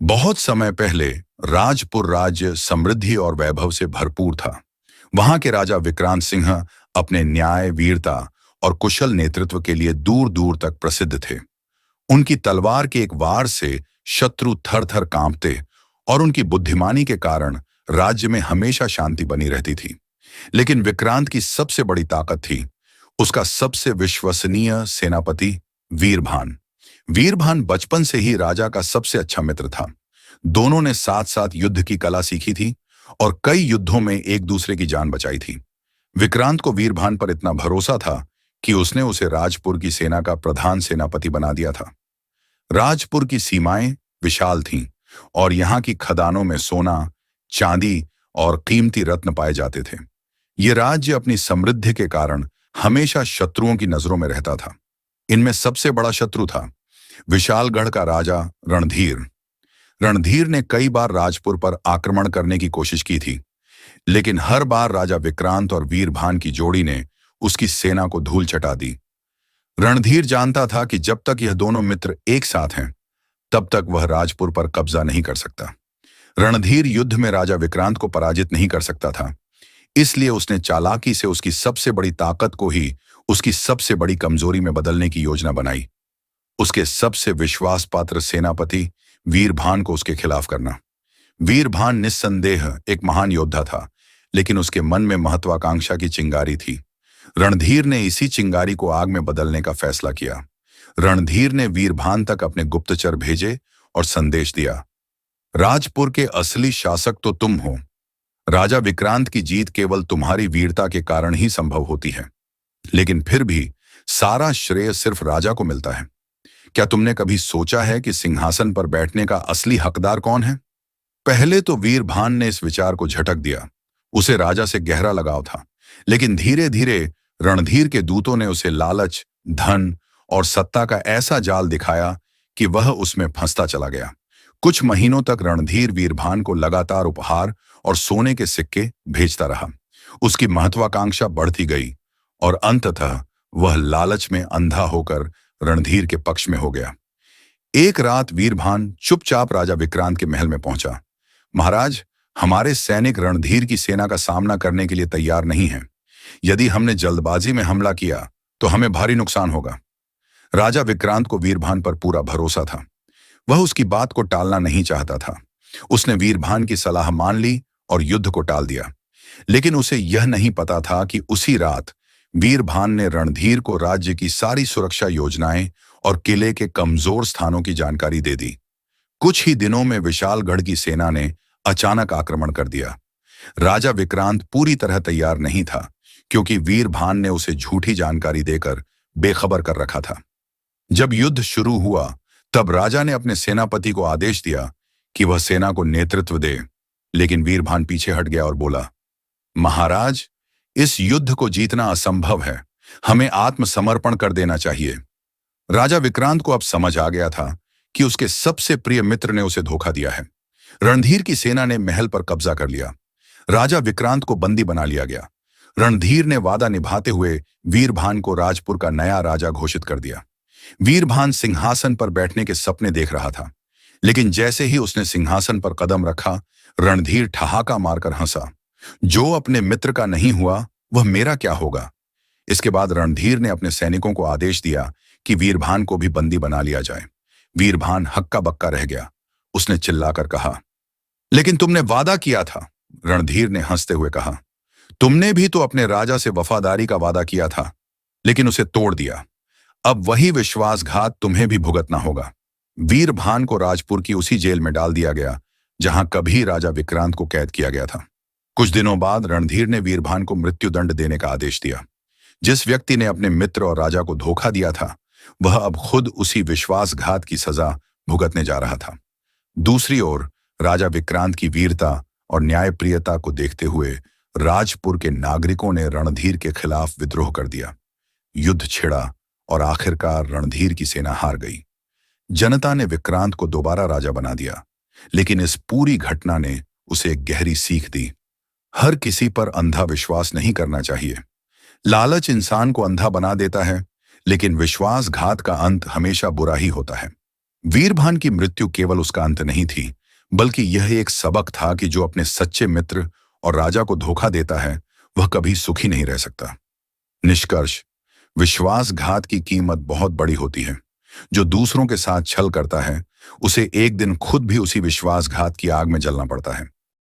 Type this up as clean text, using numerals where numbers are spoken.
बहुत समय पहले राजपुर राज्य समृद्धि और वैभव से भरपूर था। वहां के राजा विक्रांत सिंह अपने न्याय, वीरता और कुशल नेतृत्व के लिए दूर दूर तक प्रसिद्ध थे। उनकी तलवार के एक वार से शत्रु थर थर कांपते और उनकी बुद्धिमानी के कारण राज्य में हमेशा शांति बनी रहती थी। लेकिन विक्रांत की सबसे बड़ी ताकत थी उसका सबसे विश्वसनीय सेनापति वीरभान। वीरभान बचपन से ही राजा का सबसे अच्छा मित्र था। दोनों ने साथ साथ युद्ध की कला सीखी थी और कई युद्धों में एक दूसरे की जान बचाई थी। विक्रांत को वीरभान पर इतना भरोसा था कि उसने उसे राजपुर की सेना का प्रधान सेनापति बना दिया था। राजपुर की सीमाएं विशाल थीं और यहाँ की खदानों में सोना, चांदी और कीमती रत्न पाए जाते थे। ये राज्य अपनी समृद्धि के कारण हमेशा शत्रुओं की नजरों में रहता था। इनमें सबसे बड़ा शत्रु था विशालगढ़ का राजा रणधीर। रणधीर ने कई बार राजपुर पर आक्रमण करने की कोशिश की थी, लेकिन हर बार राजा विक्रांत और वीरभान की जोड़ी ने उसकी सेना को धूल चटा दी। रणधीर जानता था कि जब तक यह दोनों मित्र एक साथ हैं, तब तक वह राजपुर पर कब्जा नहीं कर सकता। रणधीर युद्ध में राजा विक्रांत को पराजित नहीं कर सकता था, इसलिए उसने चालाकी से उसकी सबसे बड़ी ताकत को ही उसकी सबसे बड़ी कमजोरी में बदलने की योजना बनाई। उसके सबसे विश्वास पात्र सेनापति वीरभान को उसके खिलाफ करना। वीरभान निस्संदेह एक महान योद्धा था, लेकिन उसके मन में महत्वाकांक्षा की चिंगारी थी। रणधीर ने इसी चिंगारी को आग में बदलने का फैसला किया। रणधीर ने वीरभान तक अपने गुप्तचर भेजे और संदेश दिया, राजपुर के असली शासक तो तुम हो। राजा विक्रांत की जीत केवल तुम्हारी वीरता के कारण ही संभव होती है, लेकिन फिर भी सारा श्रेय सिर्फ राजा को मिलता है। क्या तुमने कभी सोचा है कि सिंहासन पर बैठने का असली हकदार कौन है? पहले तो वीरभान ने इस विचार को झटक दिया। उसे राजा से गहरा लगाव था, लेकिन धीरे धीरे रणधीर के दूतों ने उसे लालच, धन और सत्ता का ऐसा जाल दिखाया कि वह उसमें फंसता चला गया। कुछ महीनों तक रणधीर वीरभान को लगातार उपहार और सोने के सिक्के भेजता रहा। उसकी महत्वाकांक्षा बढ़ती गई और अंततः वह लालच में अंधा होकर रणधीर के पक्ष में हो गया। एक रात वीरभान चुपचाप राजा विक्रांत के महल में पहुंचा। महाराज, हमारे सैनिक रणधीर की सेना का सामना करने के लिए तैयार नहीं हैं। यदि हमने जल्दबाजी में हमला किया तो हमें भारी नुकसान होगा। राजा विक्रांत को वीरभान पर पूरा भरोसा था। वह उसकी बात को टालना नहीं चाहता था। उसने वीरभान की सलाह मान ली और युद्ध को टाल दिया। लेकिन उसे यह नहीं पता था कि उसी रात वीरभान ने रणधीर को राज्य की सारी सुरक्षा योजनाएं और किले के कमजोर स्थानों की जानकारी दे दी। कुछ ही दिनों में विशालगढ़ की सेना ने अचानक आक्रमण कर दिया। राजा विक्रांत पूरी तरह तैयार नहीं था, क्योंकि वीरभान ने उसे झूठी जानकारी देकर बेखबर कर रखा था। जब युद्ध शुरू हुआ, तब राजा ने अपने सेनापति को आदेश दिया कि वह सेना को नेतृत्व दे, लेकिन वीरभान पीछे हट गया और बोला, महाराज, इस युद्ध को जीतना असंभव है। हमें आत्मसमर्पण कर देना चाहिए। राजा विक्रांत को अब समझ आ गया था कि उसके सबसे प्रिय मित्र ने उसे धोखा दिया है। रणधीर की सेना ने महल पर कब्जा कर लिया। राजा विक्रांत को बंदी बना लिया गया। रणधीर ने वादा निभाते हुए वीरभान को राजपुर का नया राजा घोषित कर दिया। वीरभान सिंहासन पर बैठने के सपने देख रहा था, लेकिन जैसे ही उसने सिंहासन पर कदम रखा, रणधीर ठहाका मारकर हंसा। जो अपने मित्र का नहीं हुआ, वह मेरा क्या होगा? इसके बाद रणधीर ने अपने सैनिकों को आदेश दिया कि वीरभान को भी बंदी बना लिया जाए। वीरभान हक्का बक्का रह गया। उसने चिल्लाकर कहा, लेकिन तुमने वादा किया था। रणधीर ने हंसते हुए कहा, तुमने भी तो अपने राजा से वफादारी का वादा किया था, लेकिन उसे तोड़ दिया। अब वही विश्वासघात तुम्हें भी भुगतना होगा। वीरभान को राजपुर की उसी जेल में डाल दिया गया जहां कभी राजा विक्रांत को कैद किया गया था। कुछ दिनों बाद रणधीर ने वीरभान को मृत्युदंड देने का आदेश दिया। जिस व्यक्ति ने अपने मित्र और राजा को धोखा दिया था, वह अब खुद उसी विश्वासघात की सजा भुगतने जा रहा था। दूसरी ओर राजा विक्रांत की वीरता और न्यायप्रियता को देखते हुए राजपुर के नागरिकों ने रणधीर के खिलाफ विद्रोह कर दिया। युद्ध छिड़ा और आखिरकार रणधीर की सेना हार गई। जनता ने विक्रांत को दोबारा राजा बना दिया, लेकिन इस पूरी घटना ने उसे एक गहरी सीख दी। हर किसी पर अंधा विश्वास नहीं करना चाहिए। लालच इंसान को अंधा बना देता है, लेकिन विश्वासघात का अंत हमेशा बुरा ही होता है। वीरभान की मृत्यु केवल उसका अंत नहीं थी, बल्कि यह एक सबक था कि जो अपने सच्चे मित्र और राजा को धोखा देता है वह कभी सुखी नहीं रह सकता। निष्कर्ष, विश्वासघात की कीमत बहुत बड़ी होती है। जो दूसरों के साथ छल करता है उसे एक दिन खुद भी उसी विश्वासघात की आग में जलना पड़ता है।